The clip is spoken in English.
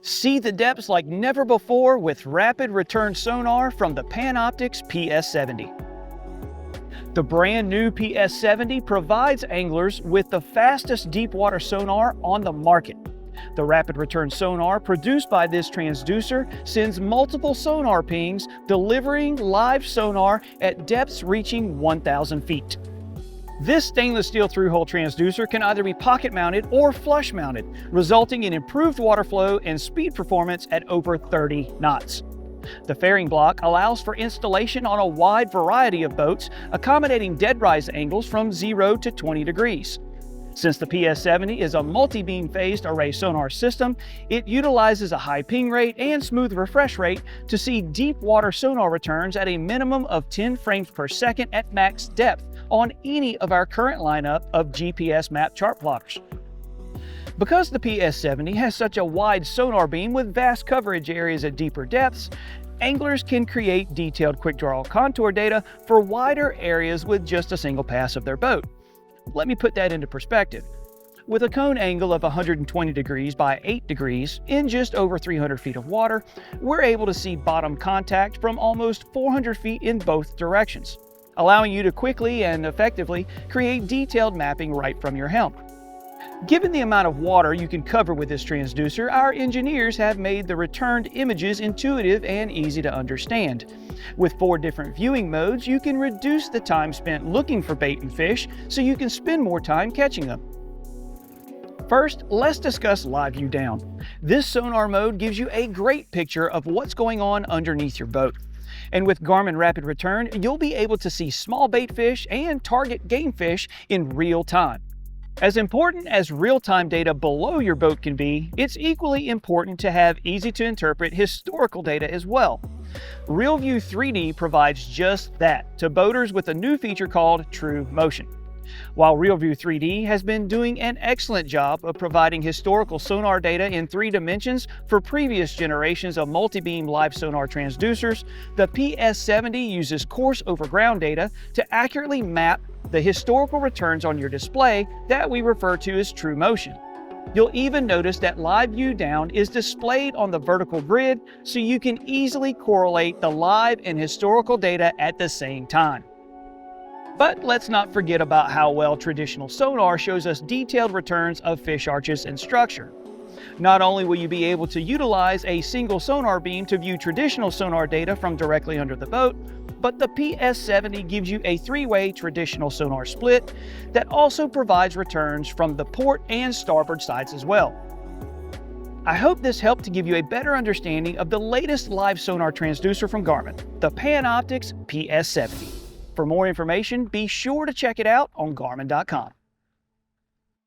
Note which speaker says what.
Speaker 1: See the depths like never before with rapid return sonar from the Panoptix PS70. The brand new PS70 provides anglers with the fastest deep water sonar on the market. The rapid return sonar produced by this transducer sends multiple sonar pings, delivering live sonar at depths reaching 1,000 feet. This stainless steel through-hull transducer can either be pocket-mounted or flush-mounted, resulting in improved water flow and speed performance at over 30 knots. The fairing block allows for installation on a wide variety of boats, accommodating dead rise angles from 0 to 20 degrees. Since the PS70 is a multi-beam phased array sonar system, it utilizes a high ping rate and smooth refresh rate to see deep water sonar returns at a minimum of 10 frames per second at max depth on any of our current lineup of GPS map chart plotters. Because the PS70 has such a wide sonar beam with vast coverage areas at deeper depths, anglers can create detailed Quickdraw contour data for wider areas with just a single pass of their boat. Let me put that into perspective. With a cone angle of 120 degrees by 8 degrees in just over 300 feet of water, we're able to see bottom contact from almost 400 feet in both directions, allowing you to quickly and effectively create detailed mapping right from your helm. Given the amount of water you can cover with this transducer, our engineers have made the returned images intuitive and easy to understand. With 4 different viewing modes, you can reduce the time spent looking for bait and fish so you can spend more time catching them. First, let's discuss LiveVü Down. This sonar mode gives you a great picture of what's going on underneath your boat. And with Garmin RapidReturn, you'll be able to see small bait fish and target game fish in real time. As important as real-time data below your boat can be, it's equally important to have easy-to-interpret historical data as well. RealVü 3D provides just that to boaters with a new feature called True Motion. While RealVü 3D has been doing an excellent job of providing historical sonar data in 3 dimensions for previous generations of multi-beam live sonar transducers, the PS70 uses coarse over ground data to accurately map the historical returns on your display that we refer to as true motion. You'll even notice that LiveVü Down is displayed on the vertical grid so you can easily correlate the live and historical data at the same time. But let's not forget about how well traditional sonar shows us detailed returns of fish arches and structure. Not only will you be able to utilize a single sonar beam to view traditional sonar data from directly under the boat, but the PS70 gives you a 3-way traditional sonar split that also provides returns from the port and starboard sides as well. I hope this helped to give you a better understanding of the latest live sonar transducer from Garmin, the Panoptix PS70. For more information, be sure to check it out on Garmin.com.